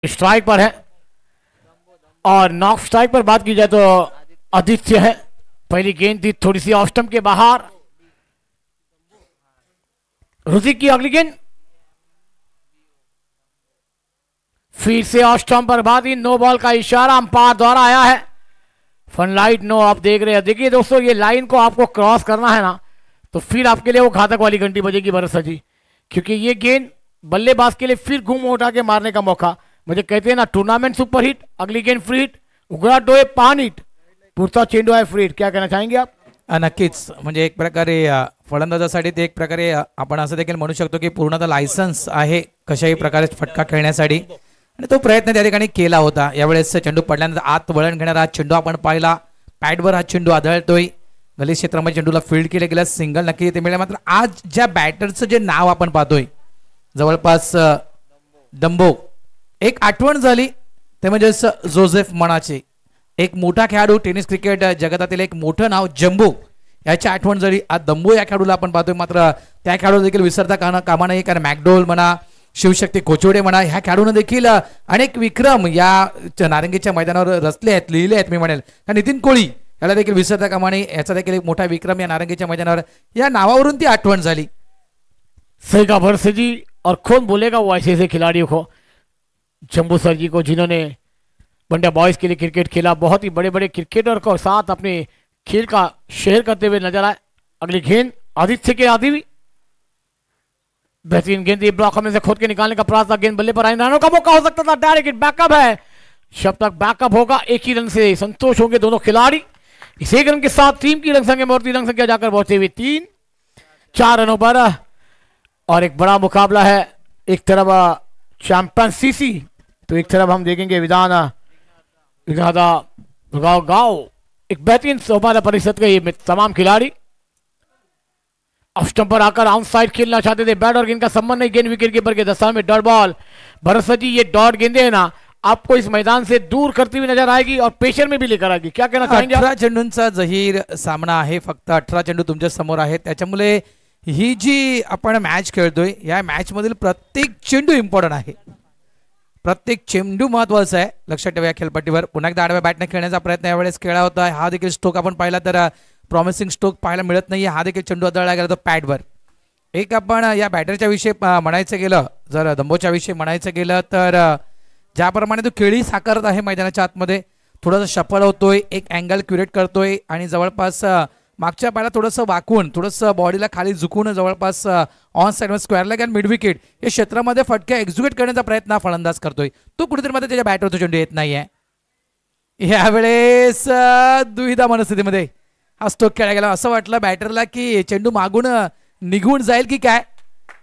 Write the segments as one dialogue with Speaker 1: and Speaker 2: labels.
Speaker 1: Strike पर है और नॉक स्ट्राइक पर बात की जाए तो आदित्य है। पहली गेंद थी थोड़ी सी ऑफ स्टंप के बाहर। ऋतिक की अगली गेंद फिर से ऑफ स्टंप पर बात ही। नो बॉल का इशारा अंपायर द्वारा आया है। फन लाइट नो आप देख रहे हैं। देखिए दोस्तों, ये लाइन को आपको क्रॉस करना है ना, तो फिर आपके लिए वो घातक वाली घंटी बजेगी भरत सर जी, क्योंकि ये गेंद बल्लेबाज के लिए फिर घूम उठा के मारने का मौका। मुझे कहते हैं ना, टूर्नामेंट सुपर हिट, अगली गेंद फ्री हिट, उघडा डोळे पान हिट, पुढचा चेंडू आहे फ्री हिट. क्या कहना चाहेंगे आप?
Speaker 2: नक्कीच. म्हणजे एक प्रकारे फलंदाजासाठी ते एक प्रकारे आपण असं देखील म्हणू शकतो की पूर्णतः लायसन्स आहे कशाही प्रकारे फटका खेळण्यासाठी, आणि तो प्रयत्न त्या ठिकाणी केला होता. यावेळेस चेंडू पडल्यानंतर आत वळण घेणारा हा चेंडू आपण पाहिला. पॅडवर हा चेंडू आदळतोय. गलिच्छ क्षेत्रामध्ये चेंडूला फील्ड केलं गेलं, सिंगल नक्की ते मिळेल. मात्र आज ज्या बॅटरचं जे नाव आपण पाहतोय जवळपास डंबो, एक आठवण झाली ते म्हणजे जोसेफ मनाचे. एक मोठा खेळाडू, टेनिस क्रिकेट जगतातील एक मोठं नाव जंबो, याची आठवण झाली. आज दंबो या खेळाडूला आपण पाहतोय. मात्र त्या खेळाडू देखील विसरता कामा नये, कारण मॅकडोल म्हणा, शिवशक्ती कोचोडे म्हणा, ह्या खेळाडूंना देखील अनेक विक्रम या नारंगीच्या मैदानावर रचले आहेत, लिहिले आहेत मी म्हणेल. नितीन कोळी याला देखील विसरता कामा नये, याचा देखील एक मोठा विक्रम या नारंगीच्या मैदानावर, या नावावरून ती आठवण झाली.
Speaker 1: सही कहा भरत जी, और कौन बोलेगा वो ऐसे ऐसे खिलाड़ियों को, जंबू सर जी को, जिन्होंने बंडा बॉयज के लिए क्रिकेट खेला, बहुत ही बड़े बड़े क्रिकेटर को साथ अपने खेल का शेयर करते हुए नजर आए. अगली गेंद आदित्य के आदि भी बेहतरीन गेंद, ब्लॉक में से खोद के निकालने का प्रयास था. गेंद बल्ले पर आई, रनों का मौका हो सकता था. डायरेक्ट बैकअप है, जब तक बैकअप होगा एक ही रन से संतोष होंगे दोनों खिलाड़ी. इस एक रन के साथ टीम की रन संख्या मूर्ति रन संख्या जाकर पहुंचे हुए 3-4 रनों पर. और एक बड़ा मुकाबला है, एक तरफ चैंपियन सीसी तो एक तरफ हम देखेंगे गांव. एक बेहतरीन सोपाना परिषद के ये तमाम खिलाड़ी ऑफ स्टंप पर आकर आउट साइड खेलना चाहते थे. बैट और गेंद का संबंध नहीं, गेंद विकेट कीपर के दस्तान में डॉट बॉल. भरत जी, ये डॉट गेंदे है ना, आपको इस मैदान से दूर करती हुई नजर आएगी और प्रेशर में भी लेकर आएगी. क्या कहना चाहेंगे?
Speaker 2: 18 चेंडूंचा जहीर सामना आहे. फक्त 18 चेंडू तुमच्या समोर आहेत. त्याच्यामुळे ही जी आपण मॅच खेळतोय, या मॅच मधील प्रत्येक चेंडू इम्पॉर्टंट आहे. प्रत्येक चेंडू महत्वाचा आहे, लक्षात ठेवा. या खेळपट्टीवर पुन्हा एकदा आडव्या बॅटने खेळण्याचा प्रयत्न यावेळेस केला होता. हा देखील स्ट्रोक आपण पाहिला तर प्रॉमिसिंग स्ट्रोक पाहायला मिळत नाही. हा देखील चेंडू आदळला गेला तो पॅडवर. एक आपण या बॅटरच्या विषयी म्हणायचं गेलं, जर दंबोच्या विषयी म्हणायचं गेलं तर ज्याप्रमाणे तो खेळी साकारत आहे मैदानाच्या आतमध्ये, थोडासा शफल होतोय, एक अँगल क्युरेट करतोय आणि जवळपास मागच्या पायाला थोडंसं वाकून, थोडंसं बॉडीला खाली झुकून जवळपास ऑन साईड स्क्वेअर लेग आणि मिड विकेट या क्षेत्रामध्ये फटक्या एक्झिक्यूट करण्याचा प्रयत्न हा फलंदाज करतोय. तो कुठेतरी मध्ये त्याच्या बॅटवर चेंडू येत नाहीये. यावेळेस दुविधा मनस्थितीमध्ये हा स्ट्रोक खेळला गेला. असं वाटलं बॅटरला की चेंडू मागून निघून जाईल की काय,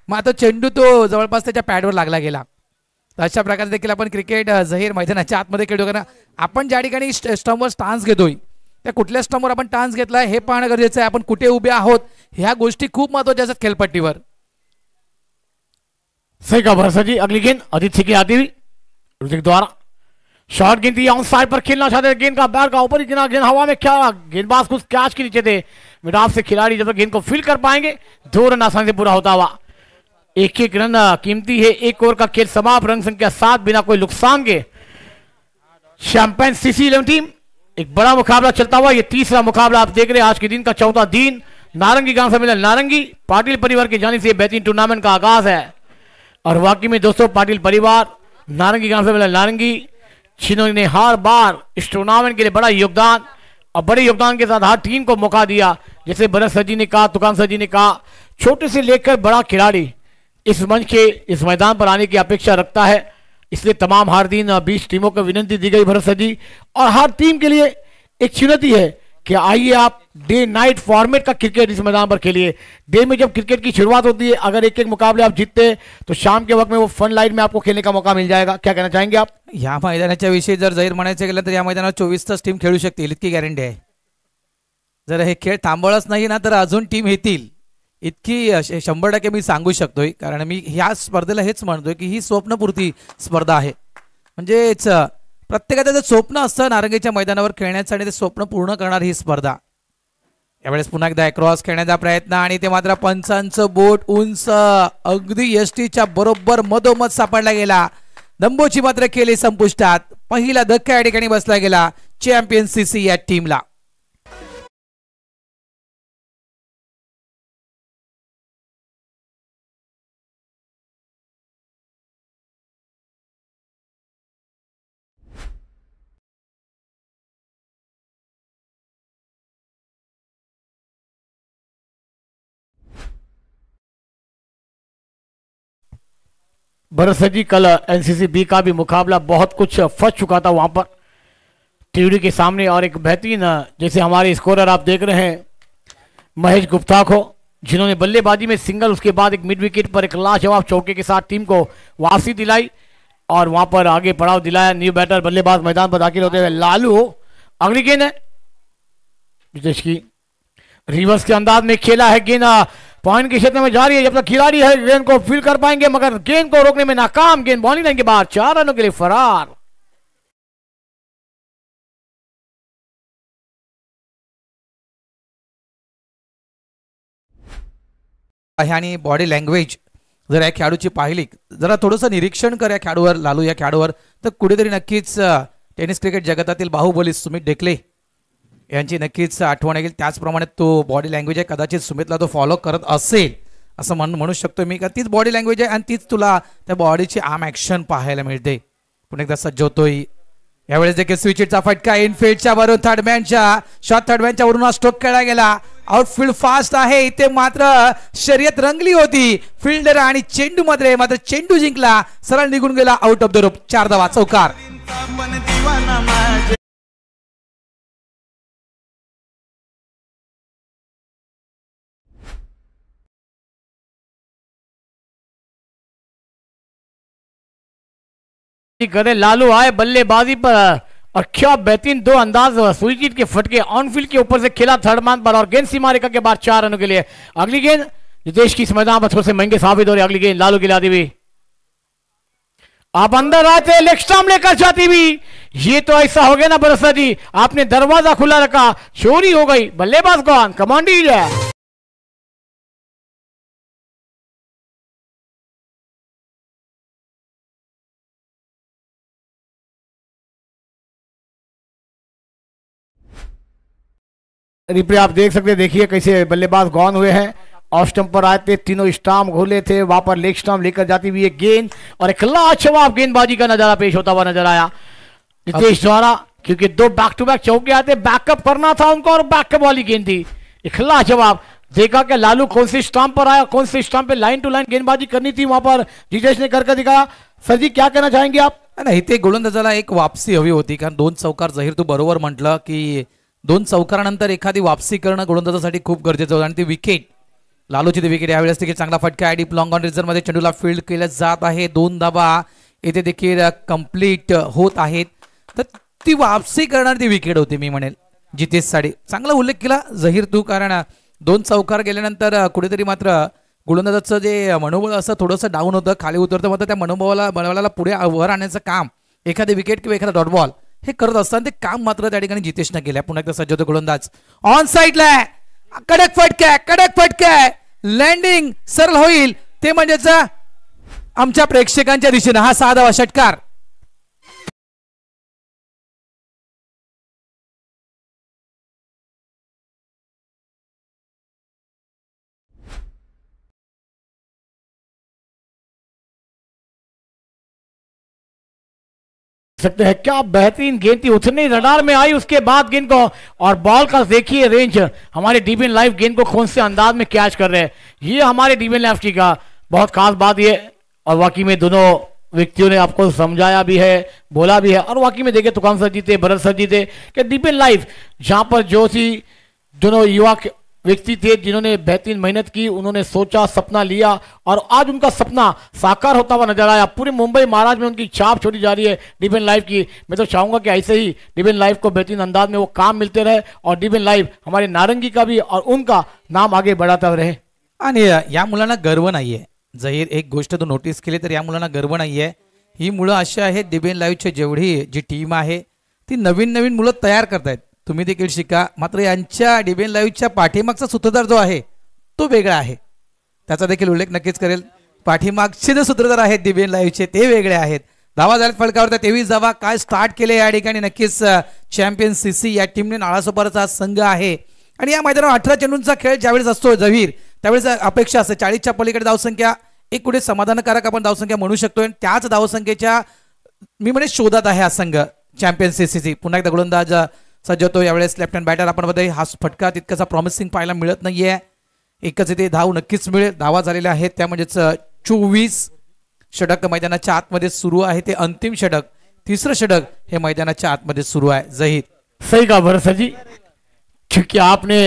Speaker 2: मग आता चेंडू तो जवळपास त्याच्या पॅडवर लागला गेला. अशा प्रकारे देखील आपण क्रिकेट जाहीर मैदानाच्या आतमध्ये खेळतो. कारण आपण ज्या ठिकाणी स्टंपवर स्टान्स घेतोय, त्या कुठल्या स्टंपवर आपण टान्स घेतलाय हे पाहणं गरजेचं आहे. आपण कुठे उभे आहोत ह्या गोष्टी खूप महत्त्वाच्या असतात खेळपट्टीवर.
Speaker 1: सही कहा भरत जी. अगली गेंद आदित्य की आती हुई, ऋतिक द्वारा शॉर्ट गेंद थी, ऑन साइड पर खेलना चाहते थे. गेंद का बैट का ऊपर ही गिरा, गेंद हवा में क्या, गेंदबाज कुछ कैच के नीचे थे. मिडाफ से खिलाड़ी जब तक गेंद को फील कर पाएंगे 2 रन आसानी से पूरा होता हुआ. एक एक रन कीमती है. एक ओवर का खेल समाप्त, रन संख्या 7 बिना कोई नुकसान के. चैंपियन सीसी 11 टीम, एक बड़ा मुकाबला चलता हुआ. ये तीसरा मुकाबला आप देख रहे हैं आज के दिन का, चौथा दिन. नारंगी गांव सम्मेलन नारंगी पाटिल परिवार की जानिब से बेहतरीन टूर्नामेंट का आगाज है. और वाकई में दोस्तों, पाटिल परिवार, नारंगी गांव सम्मेलन नारंगी, जिन्होंने हर बार इस टूर्नामेंट के लिए बड़ा योगदान और बड़े योगदान के साथ हर टीम को मौका दिया. जैसे भरत सर जी ने कहा, तुकान सर जी ने कहा, छोटे से लेकर बड़ा खिलाड़ी इस मंच के इस मैदान पर आने की अपेक्षा रखता है. इसलिए तमाम हर दिन 20 टीमों को विनती दी गई भरत सर जी, और हर टीम के लिए एक चुनौती है कि आइए आप डे नाइट फॉर्मेट का क्रिकेट इस मैदान पर खेलिए. डे में जब क्रिकेट की शुरुआत होती है, अगर एक एक मुकाबले आप जीतते हैं तो शाम के वक्त में वो फन लाइट में आपको खेलने का मौका मिल जाएगा. क्या कहना चाहेंगे आप?
Speaker 2: या मैदानाच्या विषयी जर जाहीर म्हणायचं गेलं तर या मैदानावर 24 तास टीम खेळू शकतील इतकी गॅरंटी आहे. जर हे खेळ थांबवलाच नाही ना तर अजून टीम येतील इतकी 100% मी सांगू शकतोय. कारण मी ह्या स्पर्धेला हेच म्हणतोय की ही स्वप्नपूर्ती स्पर्धा आहे. म्हणजेच प्रत्येकाचं स्वप्न असतं नारंगीच्या मैदानावर खेळण्याचं आणि ते स्वप्न पूर्ण करणार ही स्पर्धा. यावेळेस पुन्हा एकदा क्रॉस खेळण्याचा प्रयत्न आणि ते मात्र पंचांचं बोट उंच अगदी एसटीच्या बरोबर मधोमध सापडला गेला. दंबोची मात्र केली संपुष्टात. पहिला धक्का या ठिकाणी बसला गेला चॅम्पियन सीसी या टीमला.
Speaker 1: भरत सर जी, कल एनसीसी बी का भी मुकाबला बहुत कुछ फंस चुका था वहां पर टीवी के सामने, और एक बेहतरीन जैसे हमारे स्कोरर आप देख रहे हैं महेश गुप्ता को, जिन्होंने बल्लेबाजी में सिंगल, उसके बाद एक मिड विकेट पर एक लाजवाब चौके के साथ टीम को वापसी दिलाई और वहां पर आगे पड़ाव दिलाया। न्यू बैटर बल्लेबाज मैदान पर दाखिल होते हुए लालू। अगली गेंद है विदेश की, रिवर्स के अंदाज में खेला है गेंद, पॉइंट के क्षेत्र में जा रही है। जब तक खिलाड़ी है गेंद को फील कर पाएंगे, मगर गेंद को रोकने में नाकाम। गेंद बॉलिंग लाइन के बाद 4 रनों के लिए फरार।
Speaker 2: आणि बॉडी लँग्वेज जर या खेळाडूची पाहिली, जरा थोडंसं निरीक्षण कर या खेळाडूवर, लालू या खेळाडूवर, तर कुठेतरी नक्कीच टेनिस क्रिकेट जगतातील बाहुबली सुमित डेकले यांची नक्कीच आठवण येईल. त्याचप्रमाणे तो बॉडी लँग्वेज आहे, कदाचित सुमितला तो फॉलो करत असेल असं म्हणू शकतो मी, का तीच बॉडी लँग्वेज आहे आणि तीच तुला त्या बॉडीची आर्म ॲक्शन पाहायला मिळते. पुन्हा एकदा सज्ज होतोय यावेळेस देखील स्विचिटचा फटका इनफिल्डच्या वरून थर्डमॅनच्या वरून स्ट्रोक खेळला गेला. आउटफील्ड फास्ट आहे, इथे मात्र शर्यत रंगली होती फिल्डर आणि चेंडू मध्ये, मात्र चेंडू जिंकला, सरळ निघून गेला आउट ऑफ द रूप. 4 धावा, चौकार.
Speaker 1: करे लालू आए बल्लेबाजी पर और क्या बेहतरीन 2 अंदाज, सुजीत के फटके ऑनफील्ड के ऊपर से खेला थर्ड मैन पर और गेंद सीमा रेखा के बाद 4 रनों के लिए। अगली गेंद नितेश की इस मैदान पर थोड़े से महंगे साबित हो रहे। अगली गेंद लालू गिला दी हुई, आप अंदर आते लेग स्टंप लेकर जाती हुई, ये तो ऐसा हो गया ना बरसा जी, आपने दरवाजा खुला रखा, चोरी हो गई, बल्लेबाज कौन कमांडी है। रिप्ले आप देख सकते हैं, देखिए कैसे बल्लेबाज गॉन हुए हैं, ऑफ स्टंप पर आए थे, तीनों स्टंप घोले थे, वहां पर लेग स्टंप लेकर जाती हुई एक गेंद और एक लाजवाब गेंदबाजी का नजारा पेश होता हुआ नजर आया नितेश द्वारा, क्योंकि 2 बैक टू बैक चौके आते, बैकअप करना था उनको और बैकअप वाली गेंद थी। एक लाजवाब देखा कि लालू कौन सी स्टंप पर आया, कौन सी स्टंप पे लाइन टू लाइन गेंदबाजी करनी थी, वहां पर जितेश ने करके दिखाया। सर जी क्या कहना चाहेंगे आप?
Speaker 2: नाही, इथे गोलंदाजाला एक वापसी हवी होती, कारण 2 चौकार, जाहीर तू बरोबर म्हटलं की 2 चौकारानंतर एखादी वापसी करणं गोलंदाजासाठी खूप गरजेचं होतं आणि ती विकेट, लालूची ती विकेट, यावेळेस देखील चांगला फटका आहे, डीप लॉंग ऑन रिझर्व मध्ये चेंडूला फील्ड केलं जात आहे, 2 धावा येथे देखील कंप्लीट होत आहेत, तर ती वापसी करणार ती विकेट होती मी म्हणेल जितेश साठी. चांगला उल्लेख केला जाहीर तू, कारण 2 चौकार गेल्यानंतर कुठेतरी मात्र गोलंदाजाचं जे मनोबळ असं थोडंसं डाऊन होतं, खाली उतरतं, मात्र त्या मनोबळाला पुढे वर आणण्याचं काम एखादी विकेट किंवा एखादा डॉट बॉल हे करत असताना ते काम मात्र त्या ठिकाणी जितेशनं केलं. पुन्हा एकदा सज्ज होतो गोलंदाज, ऑन साईडला कडक फटका, लँडिंग सरळ होईल, ते म्हणजेच आमच्या प्रेक्षकांच्या दिशेने हा 6 धावा षटकार.
Speaker 1: सकते हैं क्या बेहतरीन गेंद थी, उतने रडार में आई, उसके बाद गेंद को और बॉल का देखिए रेंज, हमारे डीबीएन लाइव गेंद को कौन से अंदाज में कैच कर रहे हैं, ये हमारे डीबीएन लाइव की का बहुत खास बात ये, और वाकई में दोनों व्यक्तियों ने आपको समझाया भी है, बोला भी है, और वाकई में देखिए तुकान सर जी थे, भरत सर जी थे कि डीबीएन लाइव जहां पर जो थी दोनों युवा व्यक्ति थे जिन्होंने बेहतरीन मेहनत की, उन्होंने सोचा, सपना लिया और आज उनका सपना साकार होता हुआ नजर आया। पूरे मुंबई महाराज में उनकी छाप छोड़ी जा रही है डीबीएन लाइव की। मैं तो चाहूंगा कि ऐसे ही डीबीएन लाइव को बेहतरीन अंदाज में वो काम मिलते रहे और डीबीएन लाइव हमारे नारंगी का भी और उनका नाम आगे बढ़ाता रहे।
Speaker 2: आणि या मुलांना गर्व नाहीये, जाहीर एक गोष्ट तू नोटीस केली तर या मुलांना गर्व नाहीये, ही मुलं अशी आहेत, डीबीएन लाईव्हची जेवढी जी टीम आहे ती नवीन नवीन मुलं तयार करतायत, तुम्ही देखील शिका, मात्र यांच्या डीबीएन लाईव्हच्या पाठीमागचा सूत्रधार जो आहे तो वेगळा आहे, त्याचा देखील उल्लेख नक्कीच करेल. पाठीमागचे जे सूत्रधार आहेत डीबीएन लाईव्हचे ते वेगळे आहेत धावा झाल्यात फलकावर 23 धावा. काय स्टार्ट केले या ठिकाणी. नक्कीच चॅम्पियन सीसी या टीमने नाळासोबतचा संघ आहे आणि या मैदानावर 18 चेंडूंचा खेळ ज्यावेळेस असतो जहीर त्यावेळेस अपेक्षा असते 40च्या पलीकडे धावसंख्या एक कुठे समाधानकारक आपण धावसंख्या म्हणू शकतो आणि त्याच धावसंख्येच्या मी म्हणे शोधात आहे हा संघ चॅम्पियन सीसी. पुन्हा एकदा गोलंदाज सज्ज होतो यावेळेस लेफ्ट हँड बॅटर. आपण मध्ये हा फटका तितकासा प्रॉमिसिंग पाहायला मिळत नाहीये. एकच इथे धाव नक्कीच मिळेल. धावा झालेल्या आहेत त्या म्हणजेच 24. षटक मैदानाच्या आतमध्ये सुरू आहे ते अंतिम षटक. तिसरं षटक हे मैदानाच्या आतमध्ये सुरू आहे. जहीर
Speaker 1: सही का भरोसा जी, क्योंकि आपने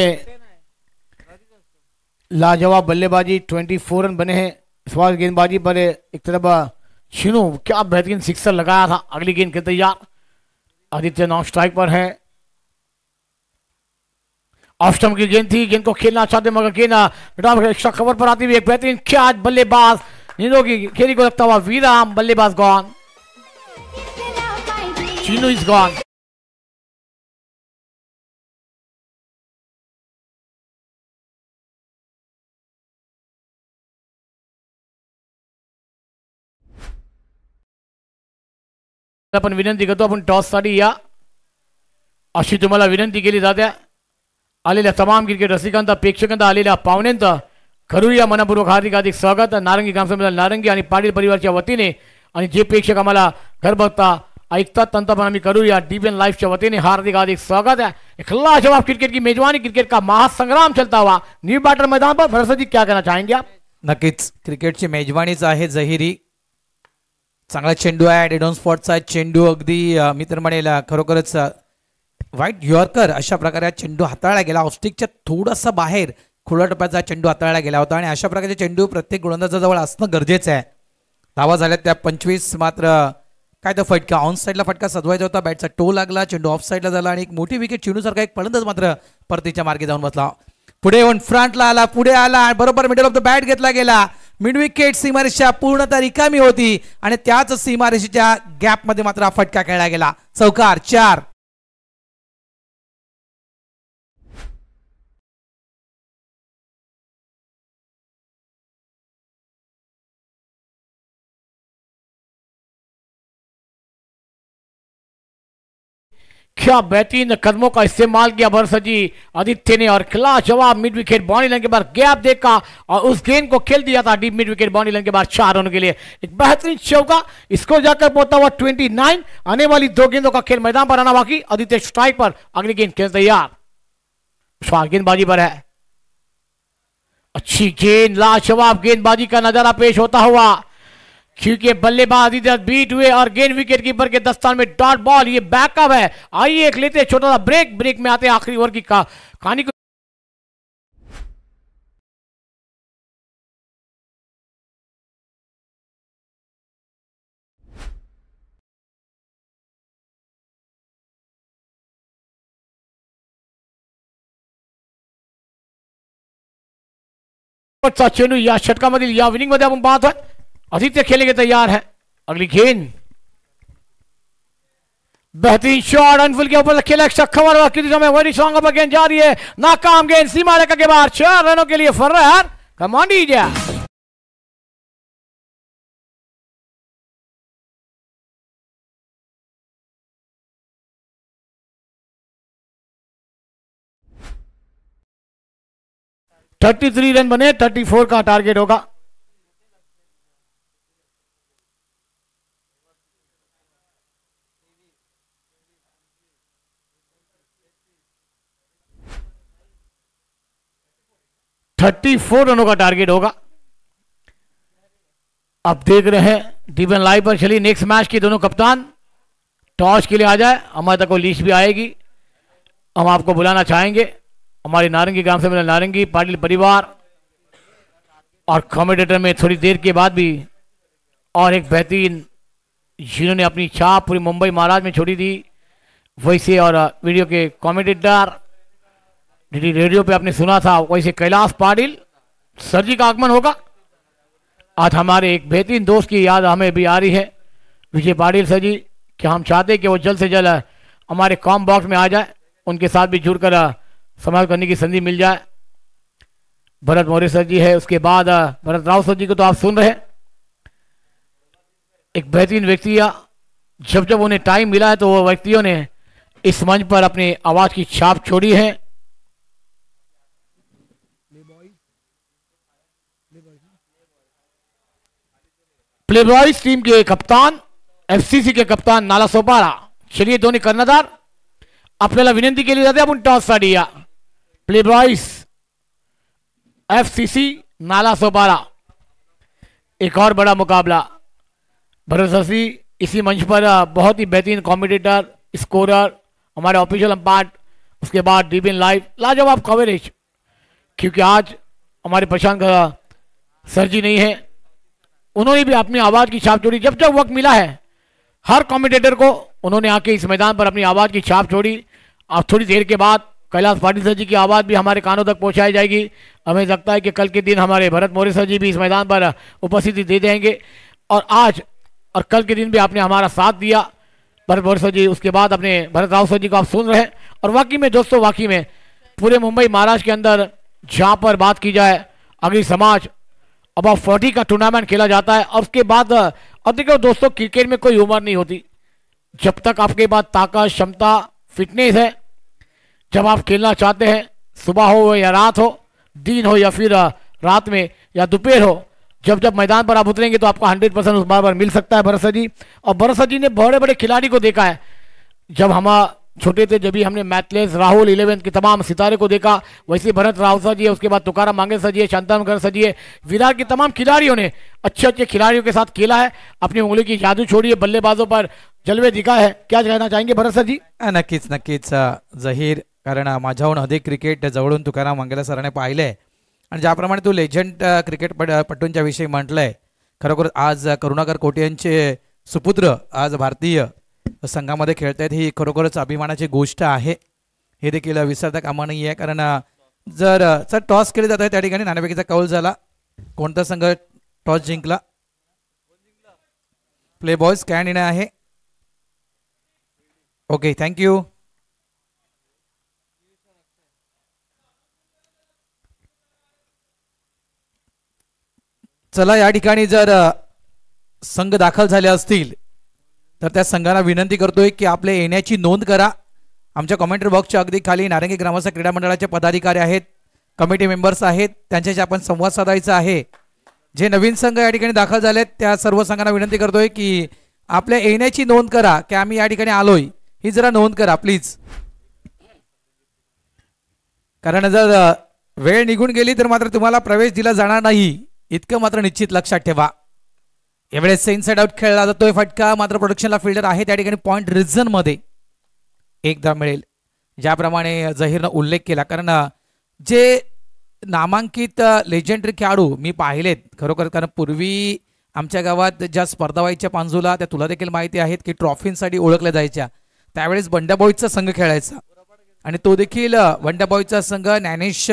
Speaker 1: लाजवाब बल्लेबाजी 24 रन बने हैं. इस बार गेंदबाजी पर एक तरफ चिनू क्या बेहतरीन सिक्सर लगाया था. अगली गेंद के तैयार. आदित्य नॉन स्ट्राइक पर है. ऑफ स्टंप की गेंद थी. गेंद को खेलना चाहते मगर गेंद एक्स्ट्रा कवर पर आती हुई एक बेहतरीन कैच. बल्लेबाज नींदों की खेली को लगता हुआ विराम. बल्लेबाज गॉन. Chinu is gone. आपण विनंती करतो आपण टॉस साठी या अशी तुम्हाला विनंती केली जाते. आलेल्या तमाम क्रिकेट रसिकांचा प्रेक्षकांचा आलेल्या पाहुण्यांचा करूया मनपूर्वक हार्दिक स्वागत. नारंगी ग्रामसभेला नारंगी आणि पाटील परिवारच्या वतीने आणि जे प्रेक्षक आम्हाला घर बघता ऐकतात त्यांचा पण आम्ही करूया डीबीएन लाइव्हच्या वतीने हार्दिक स्वागत है. एक लाजवाब क्रिकेट की मेजबानी क्रिकेट का महासंग्राम चलता हुआ न्यू बैटर मैदान पर. भरोसा जी क्या कहना चाहेंगे आप.
Speaker 2: नक्कीच क्रिकेटची मेजबानीच आहे जहिरी. चांगला चेंडू आहे. डेड ऑन स्पॉटचा चेंडू अगदी मी तर म्हणेल खरोखरच व्हाईट यॉर्कर अशा प्रकारे चेंडू हाताळला गेला. ऑफस्टिकच्या थोडासा बाहेर खुला टप्प्याचा चेंडू हाताळला गेला होता आणि अशा प्रकारचे चेंडू प्रत्येक गोलंदाजाजवळ असणं गरजेचं आहे. धावा झाल्यात त्या 25. मात्र काय तो फटका ऑन साईडला फटका सजवायचा होता. बॅटचा टो लागला. चेंडू ऑफ साईडला झाला आणि एक मोठी विकेट चिणूसारखा एक फलंदाज मात्र परतीच्या मार्गे जाऊन बसला. पुढे येऊन फ्रंटला आला. पुढे आला. बरोबर मिडल ऑफ द बॅट घेतला गेला. मिड विकेट सीमारेषा पूर्णतः रिकामी होती आणि त्याच सीमारेषेच्या गॅप मध्ये मात्र फटका खेळला गेला. चौकार 4.
Speaker 1: क्या बेहतरीन कदमों का इस्तेमाल किया भरोसा जी आदित्य ने और खिला जवाब मिड विकेट बाउंड्री लाइन के बाद गैप देखा और उस गेंद को खेल दिया था deep mid wicket boundary line के बाद 4 रनों के लिए. एक बेहतरीन चौका. इसको जाकर पहुंचा हुआ 29. आने वाली 2 गेंदों का खेल मैदान पर आना बाकी. आदित्य स्ट्राइक पर. अगली गेंद खेल तैयार. गेंदबाजी पर है. अच्छी गेंद. लाजवाब गेंदबाजी का नजारा पेश होता हुआ क्योंकि बल्लेबाज इधर बीट हुए और गेंद विकेट कीपर के दस्तान में डॉट बॉल. ये बैकअप है. आइए एक लेते छोटा सा ब्रेक में आते हैं आखिरी ओवर की कहानी को. चेंडू या षटकामधील या विनिंग मध्ये आपण पाहतोय. आदित्य खेलने के तैयार है. अगली गेंद. बेहतरीन शॉट. अनफुल के ऊपर खेला खबर हुआ किसी समय वही सॉन्ग पर गेंद जा रही है. नाकाम गेंद सीमा रेखा के बाहर. 4 रनों के लिए फर्रार. कमान दीजिए. है 33 रन बने. 34 का टारगेट होगा. थर्टी 34 रनों का टारगेट होगा. अब देख रहे हैं डीबीएन लाइव पर चली नेक्स्ट मैच की दोनों कप्तान टॉस के लिए आ जाए. हमारे तक को लीस्ट भी आएगी. हम आपको बुलाना चाहेंगे. हमारे नारंगी ग्राम से नारंगी पाटिल परिवार और कमेंटेटर में थोड़ी देर के बाद भी और एक बेहतरीन जिन्होंने अपनी छाप पूरी मुंबई महाराज में छोड़ी थी वैसे और वीडियो के कमेंटेटर डीडी रेडियो पे आपने सुना था वैसे कैलाश पाटिल सर जी का आगमन होगा. आज हमारे एक बेहतरीन दोस्त की याद हमें भी आ रही है विजय पाटिल सर जी कि हम चाहते हैं कि वो जल्द से जल्द हमारे कॉम बॉक्स में आ जाए. उनके साथ भी जुड़कर समाप्त करने की संधि मिल जाए. भरत मौर्य सर जी है. उसके बाद भरत राव सर जी को तो आप सुन रहे हैं. एक बेहतरीन व्यक्ति है, जब जब उन्हें टाइम मिला है तो वो व्यक्तियों ने इस मंच पर अपनी आवाज की छाप छोड़ी है। प्लेबॉयज टीम के कप्तान, एफसीसी के कप्तान नालासोपारा। चलिए दोन्ही कर्णधार आपल्याला विनंती केली जाते आपण टॉससाठी या। प्लेबॉयज एफसीसी नालासोपारा, एक और बड़ा मुकाबला। भरोसा इसी मंच पर बहुत ही बेहतरीन कॉमेडिएटर, स्कोरर, हमारे ऑफिशियल अंपायर, उसके बाद डीबीएन लाइव, लाजवाब कवरेज। क्योंकि आज हमारे प्रशांत सर जी नहीं है, उन्होंने भी अपनी आवाज की छाप छोड़ी। जब जब वक्त मिला है हर कमेंटेटर को उन्होंने आके इस मैदान पर अपनी आवाज की छाप छोड़ी। अब थोड़ी देर के बाद कैलाश पाटिल सर जी की आवाज भी हमारे कानों तक पहुंचाई जाएगी। हमें लगता है कि कल के दिन हमारे भरत मौर्य सर जी भी इस मैदान पर उपस्थिति दे देंगे। और आज और कल के दिन भी आपने हमारा साथ दिया भरत मौर्य सर जी, उसके बाद अपने भरत राव सर जी को आप सुन रहे हैं। और वाकई में दोस्तों, वाकई में पूरे मुंबई महाराष्ट्र के अंदर जहां पर बात की जाए अगली समाज अबाउट 40 का टूर्नामेंट खेला जाता है। और उसके बाद और देखो दोस्तों, क्रिकेट में कोई उम्र नहीं होती। जब तक आपके पास ताकत, क्षमता, फिटनेस है, जब आप खेलना चाहते हैं, सुबह हो या रात हो, दिन हो या फिर रात में या दोपहर हो, जब जब मैदान पर आप उतरेंगे तो आपको 100% उस बार बार मिल सकता है भरत सर जी। और भरत सर जी ने बड़े बड़े खिलाड़ी को देखा है। जब हम छोटे थे, जब भी हमने मैथलेस, राहुल, 11 के तमाम सितारे को देखा, वैसे भरत राव सर जी है, उसके बाद तुकाराम मांगे सर जी है, शांतानुकर सर जी है, विराट के तमाम खिलाड़ियों ने अच्छे अच्छे खिलाड़ियों के साथ खेला है, अपनी उंगली की जादू छोड़ी है, बल्लेबाजों पर जलवे दिखा है। क्या कहना चाहेंगे भरत सर जी?
Speaker 2: नक्कीच नक्कीच जहीर, कारण माझ्याहून अधिक क्रिकेट जवळून तुकाराम मांगेला सरांनी पाहिलंय आणि ज्याप्रमाणे तू लेजंड क्रिकेट पटूंच्या विषयी म्हटलंय, खरोखर आज करुणाकर कोटे यांचे सुपुत्र आज भारतीय संघामध्ये खेळतायत, ही खरोखरच अभिमानाची गोष्ट आहे। हे देखील विसरता कामा नये, कारण जर टॉस केले जात आहे त्या ठिकाणी नाणेफेकीचा कौल झाला, कोणता संघ टॉस जिंकला? प्ले बॉयज काय निर्णय आहे? Okay, thank you. चला, या ठिकाणी जर संघ दाखल झाले असतील तर त्या संघाला विनंती करतोय की आपल्या येण्याची नोंद करा। आमच्या कमेंट्री बॉक्सच्या अगदी खाली नारंगी ग्रामस्थ क्रीडा मंडळाचे पदाधिकारी आहेत, कमिटी मेंबर्स आहेत, त्यांच्याशी आपण संवाद साधायचा आहे। जे नवीन संघ या ठिकाणी दाखल झालेत त्या सर्व संघांना विनंती करतोय की आपल्या येण्याची नोंद करा, की आम्ही या ठिकाणी आलोय ही जरा नोंद करा प्लीज। कारण जर वेळ निघून गेली तर मात्र तुम्हाला प्रवेश दिला जाणार नाही, इतकं मात्र निश्चित लक्षात ठेवा। यावेळेस इनसाइड आउट खेळला जातोय फटका, मात्र प्रोडक्शनला फिल्डर आहे त्या ठिकाणी पॉइंट रिझन मध्ये एकदा मिळेल, ज्याप्रमाणे जहीरनं उल्लेख केला। कारण जे नामांकित लेजेंडरी खेळाडू मी पाहिलेत खरोखर, कारण पूर्वी आमच्या गावात ज्या स्पर्धा व्हायच्या पांझुला, त्या तुला देखील माहिती आहेत की ट्रॉफींसाठी ओळखल्या जायच्या, त्यावेळेस बंड्याबॉईजचा संघ खेळायचा आणि तो देखील बंड्याबॉईजचा संघ ज्ञानेश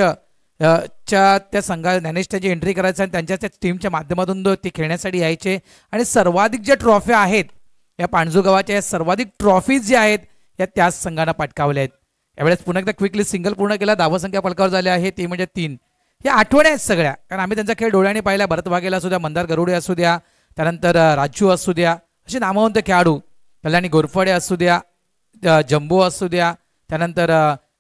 Speaker 2: त्या संघात ज्ञानेश त्याची एंट्री करायचा आणि त्यांच्या त्या टीमच्या माध्यमातून ते खेळण्यासाठी यायचे। आणि सर्वाधिक ज्या ट्रॉफी आहेत या पांझू गावाच्या, या सर्वाधिक ट्रॉफीज ज्या आहेत या त्याच संघांना पटकावल्या आहेत। यावेळेस पुन्हा एकदा क्विकली सिंगल पूर्ण केला, धावसंख्या पलकावर झाल्या आहे ती म्हणजे 3। या आठवणी आहेत सगळ्या, कारण आम्ही त्यांचा खेळ डोळ्याने पाहिला। भरत वाघेला असू द्या, मंदार गरुडे असू द्या, त्यानंतर राजू असू द्या, असे नामवंत खेळाडू, कल्याणी गोरफडे असू द्या, जम्बो असू द्या, त्यानंतर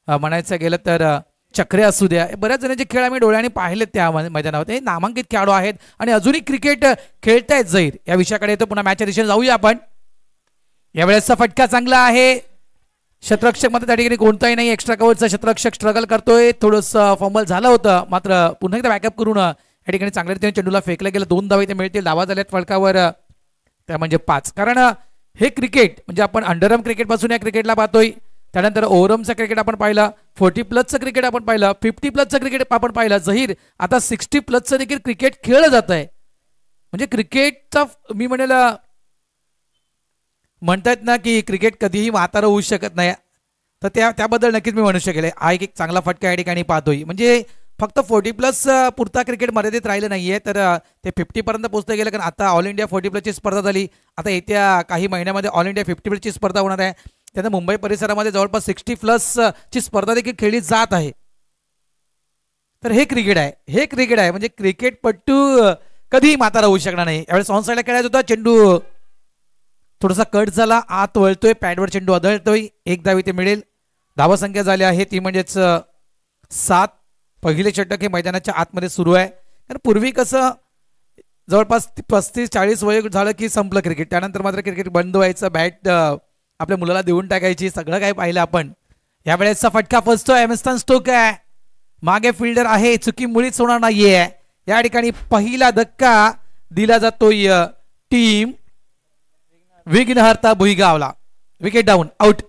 Speaker 2: म्हणायचं गेलं तर चक्रे असू द्या, बऱ्याच जणांचे खेळ आम्ही डोळ्याने पाहिलेत त्या मैदानावर। हे नामांकित खेळाडू आहेत आणि अजूनही क्रिकेट खेळतायत जहीर। या विषयाकडे येतो, पुन्हा मॅचच्या दिशेने जाऊया आपण। यावेळेसचा फटका चांगला आहे, शतरक्षक मात्र त्या ठिकाणी कोणताही नाही, एक्स्ट्रा कव्हरचा शतरक्षक स्ट्रगल करतोय, थोडंसं फंबल झालं होतं, मात्र पुन्हा एकदा बॅकअप करून या ठिकाणी चांगल्या रीतीने चेंडूला फेकलं गेलं। 2 धावा इथे मिळतील, धावा झाल्यात फलकावर त्या म्हणजे 5। कारण हे क्रिकेट म्हणजे आपण अंडरआर्म क्रिकेट पासून या क्रिकेटला पाहतोय, त्यानंतर ओव्हरआर्मचं क्रिकेट आपण पाहिलं, 40+ क्रिकेट आपण पाहिलं, 50+ क्रिकेट आपण पाहिलं। जहीर आता 60+ देखील क्रिकेट खेळलं जात आहे, म्हणजे क्रिकेटचा मी म्हणेल म्हणतात ना की क्रिकेट कधीही म्हातारं होऊ शकत नाही, तर त्याबद्दल नक्कीच मी म्हणू शकेल। हा एक चांगला फटका या ठिकाणी पाहतोय, म्हणजे फक्त 40+ पुरता क्रिकेट मर्यादित राहिलं नाहीये, तर ते 50 पर्यंत पोहोचतं गेलं। कारण आता ऑल इंडिया 40+ ची स्पर्धा झाली, आता येत्या काही महिन्यामध्ये ऑल इंडिया 50+ ची स्पर्धा होणार आहे, त्यानंतर मुंबई परिसरामध्ये जवळपास 60+ ची स्पर्धा देखील खेळली जात आहे। तर हे क्रिकेट आहे, म्हणजे क्रिकेटपटू कधीही म्हातारा होऊ शकणार नाही। यावेळेस ऑन साइडला खेळायचा होता चेंडू, थोडासा कट झाला, आत वळतोय, पॅडवर चेंडू आदळतोय, एक धाव इथे मिळेल. धावसंख्या झाली आहे ती म्हणजेच 7. पहिले षटक हे मैदानाच्या आतमध्ये सुरू आहे. कारण पूर्वी कसं जवळपास 35-40 वय झालं की संपलं क्रिकेट, त्यानंतर मात्र क्रिकेट बंद व्हायचं, बॅट आपल्या मुलाला देऊन टाकायची, सगळं काय पाहिलं आपण. यावेळेसचा फटका फसतोय, एमस्टन स्टोक आहे, मागे फिल्डर आहे, चुकी मुळीच होणार नाहीये. या ठिकाणी पहिला धक्का दिला जातोय टीम विघ्नहर्ता भुईगावला. Wicket down, out.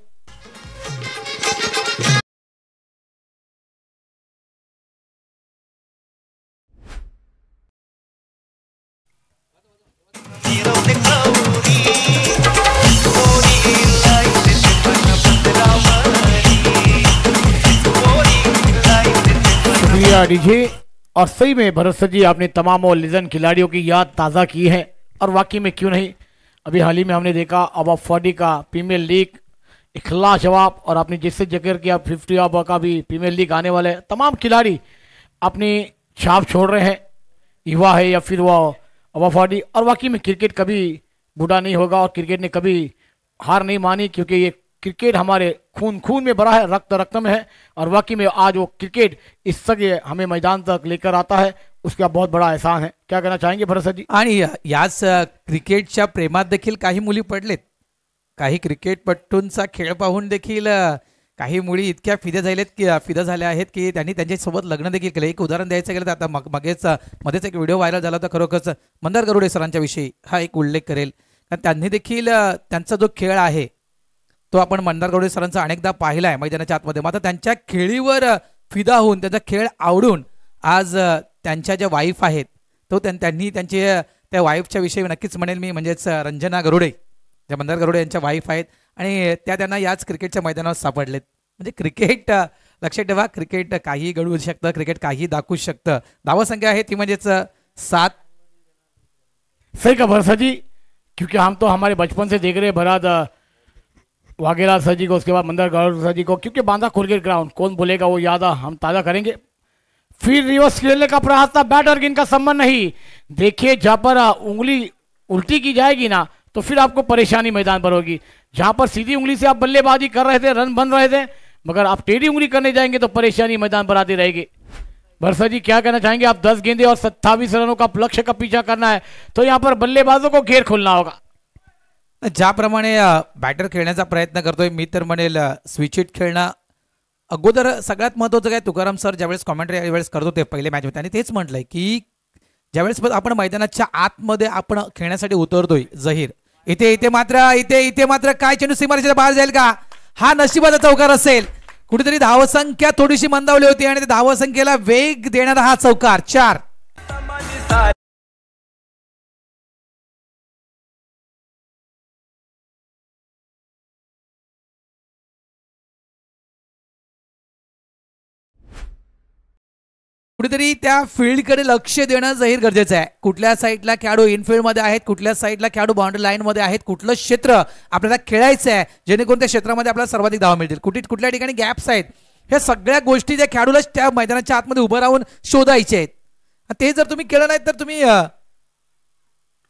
Speaker 1: शुक्रिया डीजे। और सही में भरत सर जी, आपने तमाम और लीजेंड खिलाड़ियों की याद ताज़ा की है, और वाकई में क्यों नहीं। अभी हाल ही में हमने देखा अबा 40 का प्रीमियर लीग इखला जवाब, और आपने जिससे जिक्र किया 50 ओवर का भी प्रीमियर लीग आने वाले, तमाम खिलाड़ी अपनी छाप छोड़ रहे हैं, युवा है या फिर वो अबा 40। और वाकई में क्रिकेट कभी बूढ़ा नहीं होगा, और क्रिकेट ने कभी हार नहीं मानी, क्योंकि ये क्रिकेट हमारे खून खून में भरा है, रक्त रक्त में है। और वाकई में आज वो क्रिकेट इस सगे हमें मैदान तक लेकर आता है, उसका बहुत बड़ा एहसान है। क्या कहना चाहेंगे भरत सर जी?
Speaker 2: आणि याच क्रिकेटच्या प्रेमात देखील काही मुली पडलेत, काही क्रिकेटपटूंचा खेळ पाहून देखील काही मुली इतक्या फिदा झाल्या आहेत की त्यांनी त्यांच्यासोबत लग्न देखील केलं. एक उदाहरण द्यायचं गेलं तर आता मध्येच एक व्हिडिओ व्हायरल झाला होता, खरोखरच मंदार गरुडे सरांच्या विषयी हा एक उल्लेख करेल. कारण त्यांनी देखील त्यांचा जो खेळ आहे तो आपण मंदार गरुडे सरांचा अनेकदा पाहिला आहे मैदानाच्या आतमध्ये. मात्र त्यांच्या खेळीवर फिदा होऊन, त्यांचा खेळ आवडून आज त्यांच्या ज्या वाईफ आहेत तो त्यांनी त्यांचे त्या वाईफच्या विषयी नक्कीच म्हणेल मी, म्हणजेच रंजना गरुडे, ज्या मंदार गरुडे यांच्या वाईफ आहेत, आणि त्या त्यांना याच क्रिकेटच्या मैदानावर सापडलेत. म्हणजे क्रिकेट लक्षात ठेवा, क्रिकेट काही घडवू शकतं, क्रिकेट काही दाखवू शकतं. धावसंख्या आहे ती म्हणजेच 7.
Speaker 1: सही का भरत सर जी, क्योंकि हम तो हमारे बचपन से देख रहे हैं भरत वाघेला सर जी को, उसके बाद मंदार गरुड़ सर जी को, क्योंकि बांदा क्रिकेट ग्राउंड कौन बोलेगा वो याद हम ताज़ा करेंगे। फिर रिवर्स खेलने का प्रयास था, बैट और गेंद का संबंध नहीं। देखिए जहाँ पर उंगली उल्टी की जाएगी ना तो फिर आपको परेशानी मैदान पर होगी। जहाँ पर सीधी उंगली से आप बल्लेबाजी कर रहे थे, रन बन रहे थे, मगर आप टेढ़ी उंगली करने जाएंगे तो परेशानी मैदान पर आती रहेगी। भरत जी क्या कहना चाहेंगे आप? 10 गेंदे और 27 रनों का लक्ष्य का पीछा करना है तो यहाँ पर बल्लेबाजों को घेर खोलना होगा।
Speaker 2: ज्याप्रमाणे बॅटर खेळण्याचा प्रयत्न करतोय, मी तर म्हणेल स्विच हिट खेळणं अगोदर सगळ्यात महत्त्वाचं काय. तुकाराम सर ज्यावेळेस कॉमेंट्री यावेळेस करत होते पहिल्या मॅचमध्ये, त्यांनी तेच म्हटलंय की ज्यावेळेस आपण मैदानाच्या आतमध्ये आपण खेळण्यासाठी उतरतोय जहीर, इथे मात्र काय चेंडू सीमारेषेच्या बाहेर जाईल का, हा नशिबाचा चौकार असेल. कुठेतरी धावसंख्या थोडीशी मंदावली होती आणि धावसंख्येला वेग देणारा हा चौकार 4. कुठेतरी त्या फील्डकडे लक्ष देणं जाहीर गरजेचं आहे. कुठल्या साईडला खेळाडू इनफील्ड मध्ये आहेत, कुठल्या साईडला खेळाडू बाउंड्री लाईन मध्ये आहेत, कुठलं क्षेत्र आपल्याला खेळायचं आहे जेणेकरून त्या क्षेत्रामध्ये आपल्याला सर्वाधिक धावा मिळतील, कुठल्या ठिकाणी गॅप्स आहेत, ह्या सगळ्या गोष्टी त्या खेळाडूला त्या मैदानाच्या आतमध्ये उभं राहून शोधायचे आहेत. ते जर तुम्ही केलं नाही तर तुम्ही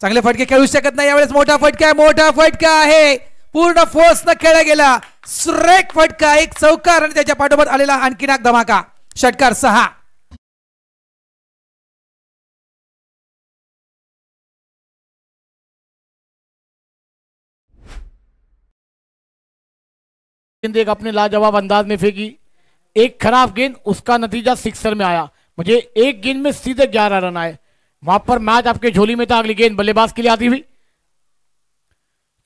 Speaker 2: चांगले फटके खेळू शकत नाही. यावेळेस मोठा फटका आहे, पूर्ण फोर्स न खेळला गेला, सुरेख फटका, एक चौकार आणि त्याच्या पाठोपाठ आलेला आणखीन एक धमाका, षटकार 6.
Speaker 1: गेंद एक अपने लाजवाब अंदाज में फेंकी, एक खराब गेंद, उसका नतीजा सिक्सर में आया। मुझे एक गेंद में सीधे 11 रन आए, वहां पर मैच आपके झोली में था। अगली गेंद बल्लेबाज के लिए आती हुई,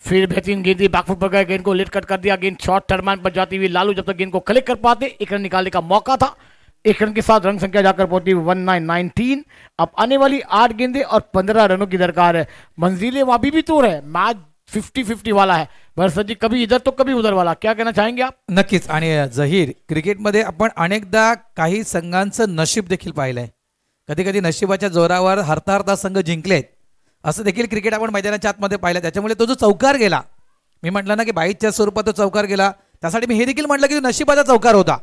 Speaker 1: फिर बेहतरीन गेंद बैकफुट पर गए, गेंद को लेट कट कर दिया, गेंद शॉर्ट टर्मान पर जाती हुई। लालू जब तक गेंद को कलेक्ट कर पाते, एक रन निकालने का मौका था, एक रन के साथ रन संख्या जाकर पहुंची 1919। अब आने वाली 8 गेंदें और 15 रनों की दरकार है। मंजिलें वहां भी दूर है, मैच 50-50 वाला है। भरत जी कभी इधर तो कभी उधर वाला, क्या कहना चाहेंगे आप?
Speaker 2: नक्कीच. आणि जहीर क्रिकेटमध्ये आपण अनेकदा काही संघांचं नशीब देखील पाहिलंय, कधी कधी नशिबाच्या जोरावर हरता संघ जिंकलेत, असं देखील क्रिकेट आपण मैदानाच्या आतमध्ये पाहिलं. त्याच्यामुळे तो जो चौकार गेला, मी म्हटलं ना की 22च्या स्वरूपात तो चौकार गेला, त्यासाठी मी हे देखील म्हटलं की नशिबाचा चौकार होता.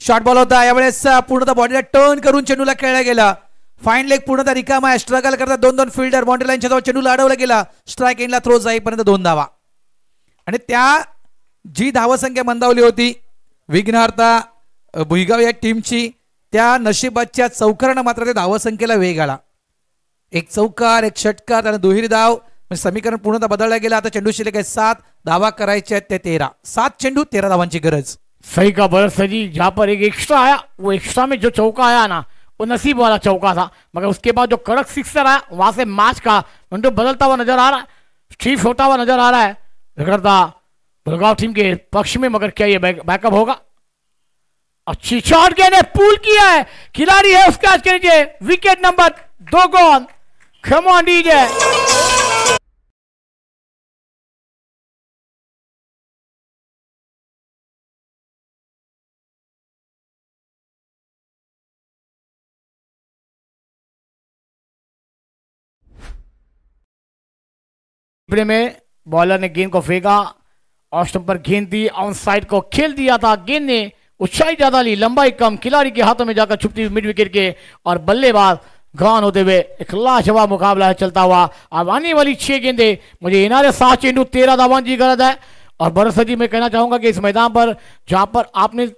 Speaker 2: शॉर्ट बॉल होता, यावेळेस पूर्णतः बॉडीला टर्न करून चेंडूला खेळला गेला, फाईन लेग पूर्णतः रिकामा आहे. स्ट्रगल करतात दोन दोन फिल्डर. बाउंड्री लाईनच्या जवळ चेंडू अडवला गेला. स्ट्राईक एंडला थ्रो जाईपर्यंत 2 धावा. आणि त्या जी धावसंख्या मंदावली होती विघ्नहर्ता भुईगाव या टीमची, त्या नशिबाच्या चौकारानं मात्र त्या धावसंख्येला वेग आला. एक चौकार, एक षटकार आणि दुहेरी धाव, म्हणजे समीकरण पूर्णतः बदलला गेला. आता चेंडू शिल्लक आहे 7 धावा करायचे आहेत ते 13. 7 चेंडू 13 धावांची गरज.
Speaker 1: सही का बरस सजी. जहां पर एक एक्स्ट्रा आया, वो एक्स्ट्रा में जो चौका आया ना वो नसीब वाला चौका था, मगर उसके बाद जो कड़क सिक्सर आया वहां से मैच का विंडो बदलता हुआ नजर आ रहा है, स्ट्रीफ होता हुआ नजर आ रहा है रगड़ता भुरगांव टीम के पक्ष में. मगर क्या ये बैकअप होगा? अच्छी शॉट गेंद है, पुल किया है, खिलाड़ी है उसका के नीचे. Wicket number 2 gone. Come on DJ. में बॉलर ने गेंद को फेंका, ऑफ स्टंप पर गेंद दी, ऑन साइड को खेल दिया था. गेंद ने ऊंचाई ज्यादा ली, लंबाई कम, खिलाड़ी के हाथों में जाकर छुपती हुई मिड विकेट के, और बल्लेबाज गॉन होते हुए एक लाजवाब मुकाबला है चलता हुआ. अब आने वाली 6 गेंदें मुझे इनारे 7 चेंडू 13 धावांची गरज है. और बरसा जी मैं कहना चाहूंगा कि इस मैदान पर जहां पर आपने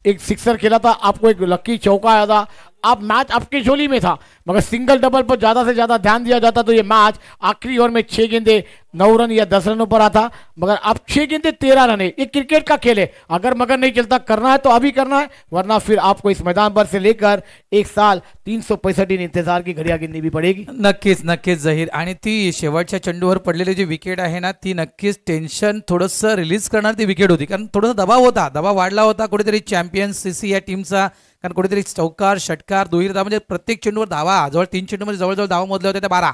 Speaker 1: एक सिक्सर खेला था, आपको एक लक्की चौका आया था, आप मैच आपकी झोली में था, मगर सिंगल डबल पर ज्यादा से ज्यादा ध्यान दिया जाता तो ये मैच आखिरी ओवर में 6 गेंदे 9 रन या 10 रनों पर आता. मगर अब 6 गेंदे 13 रन है. ये क्रिकेट का खेल है, अगर मगर नहीं चलता करना है तो अभी करना है, वरना फिर आपको इस मैदान पर से लेकर 1 साल 365 दिन इंतजार की घड़ियां गिननी भी पडेगी.
Speaker 2: नक्कीच नक्कीच जहीर. आणि ती शेवटच्या चेंडूवर पडलेली जी विकेट आहे ना, ती नक्कीच टेन्शन थोडंसं रिलीज करणार ती विकेट होती. कारण थोडासा दबाव होता, दबाव वाढला होता कुठेतरी चॅम्पियन सीसी या टीमचा. कारण कुठेतरी चौकार, षटकार, दुहेरी धावा, म्हणजे प्रत्येक चेंडूवर धावा, जवळ 3 चेंडूमध्ये जवळजवळ धावा मोजल्या होत्या त्या 12.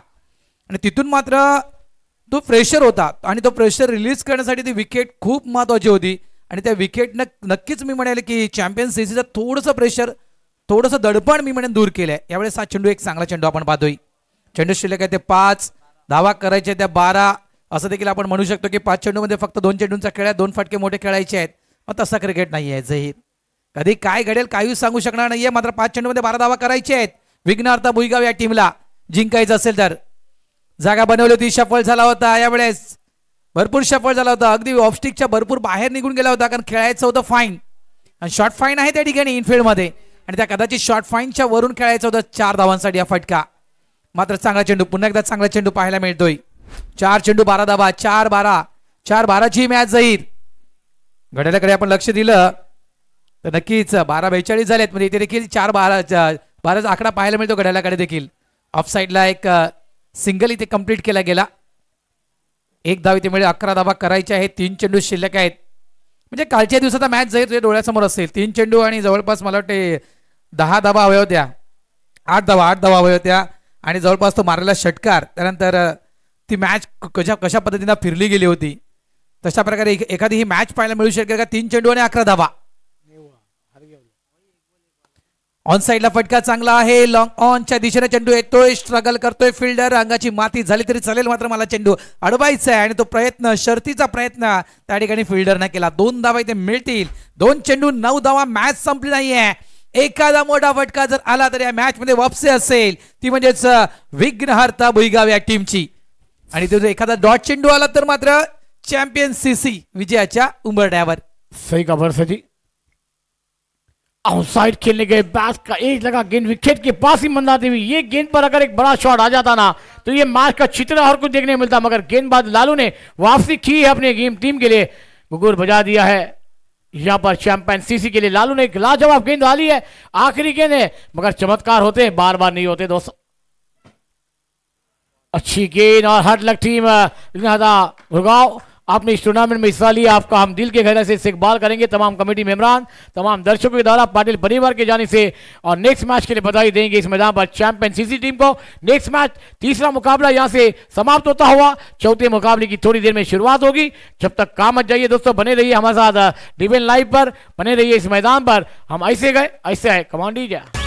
Speaker 2: आणि तिथून मात्र तो प्रेशर होता, आणि तो प्रेशर रिलीज करण्यासाठी ती विकेट खूप महत्त्वाची होती. आणि त्या विकेटनं नक्कीच मी म्हणेल की चॅम्पियन सीसीचं थोडंसं प्रेशर, थोडंसं दडपण मी म्हणेन दूर केलंय. यावेळेस हा चेंडू एक चांगला चेंडू आपण पाहतोय. चेंडू शिल्लक आहे ते 5, धावा करायचे त्या 12. असं देखील आपण म्हणू शकतो की 5 चेंडूमध्ये फक्त 2 चेंडूंचा खेळ आहे, 2 फटके मोठे खेळायचे आहेत. मग तसा क्रिकेट नाही आहे जहीर. कधी काय घडेल काही सांगू शकणार नाहीये. मात्र 5 चेंडूमध्ये 12 धावा करायचे आहेत विघ्नहर्ता भुईगाव या टीमला जिंकायचं असेल तर. जागा बनवली होती, शफल झाला होता, यावेळेस भरपूर शफल झाला होता, अगदी ऑफस्टिकच्या भरपूर बाहेर निघून गेला होता, कारण खेळायचं होतं फाईन, आणि शॉर्ट फाईन आहे त्या ठिकाणी इनफिल्ड मध्ये, आणि त्या कदाचित शॉर्ट फाईनच्या वरून खेळायचं होतं 4 धावांसाठी हा फटका. मात्र चांगला चेंडू, पुन्हा एकदा चांगला चेंडू पाहायला मिळतोय. 4 चेंडू 12 धावा, 4-12ची मॅच जाईल. घड्याळाकडे आपण लक्ष दिलं तर नक्कीच 12-42 झालेत, म्हणजे इथे देखील 4-12चा आकडा पाहायला मिळतो घड्याळाकडे देखील. ऑफ साईडला एक सिंगल इथे कंप्लीट केला गेला. 1 धाव इथे मिळेल. 11 धावा करायच्या आहेत. 3 चेंडू शिल्लक आहेत. म्हणजे कालच्या दिवसाचा मॅच जाईल तुझ्या डोळ्यासमोर असेल. 3 चेंडू आणि जवळपास मला वाटते 10 धावा हव्या होत्या, 8 धावा हव्या होत्या, आणि जवळपास तो मारलेला षटकार, त्यानंतर ती मॅच कशा पद्धतीने फिरली गेली होती. तशा प्रकारे एखादी ही मॅच पाहायला मिळू शकेल का? 3 चेंडू आणि 11 धावा. ऑन साइडला फटका चांगला आहे. लॉंग ऑनच्या दिशेने चेंडू येतोय, स्ट्रगल करतोय फिल्डर. अंगाची माती झाली तरी चालेल, मात्र मला चेंडू अडवायचा आहे, आणि तो प्रयत्न, शर्तीचा प्रयत्न त्या ठिकाणी फिल्डरने केला. 2 धावा इथे मिळतील. 2 चेंडू 9 धावा. मॅच संपली नाहीये. एखादा मोठा फटका जर आला तर या मॅच मध्ये वापसी असेल, ती म्हणजेच विघ्नहर्ता भुईगाव या टीमची. आणि तो एखादा डॉट चेंडू आला तर मात्र चॅम्पियन सीसी विजयाच्या उंबरठ्यावर.
Speaker 1: सही खबर सजी. आउटसाइड खेलने गए, बैट का एज लगा, गेंद विकेट के पास ही मंदाती हुई. ये गेंद पर अगर एक बड़ा शॉट आ जाता ना तो ये मैच का चित्र और कुछ देखने मिलता, मगर गेंदबाज लालू ने वापसी की है अपने टीम के लिए. गुगुर बजा दिया है यहां पर चैंपियन सीसी के लिए. लालू ने एक लाजवाब गेंद डाली है, आखिरी गेंद है, मगर चमत्कार होते हैं, बार बार नहीं होते दोस्तों. अच्छी गेंद और हट लग टीम भुरगांव. आपने इस टूर्नामेंट में हिस्सा लिया, आपका हम दिल के गहराई से इस्तकबाल करेंगे. तमाम कमेटी मेंबरान, तमाम दर्शकों के द्वारा पाटिल परिवार के जाने से, और नेक्स्ट मैच के लिए बधाई देंगे इस मैदान पर चैंपियन सीसी टीम को. नेक्स्ट मैच, तीसरा मुकाबला यहां से समाप्त होता हुआ 4थे मुकाबले की थोड़ी देर में शुरुआत होगी. जब तक काम मत जाइए दोस्तों, बने रहिए हमारे साथ डिवेन लाइव पर, बने रहिए इस मैदान पर. हम ऐसे गए ऐसे आए. कमांड दीजिए.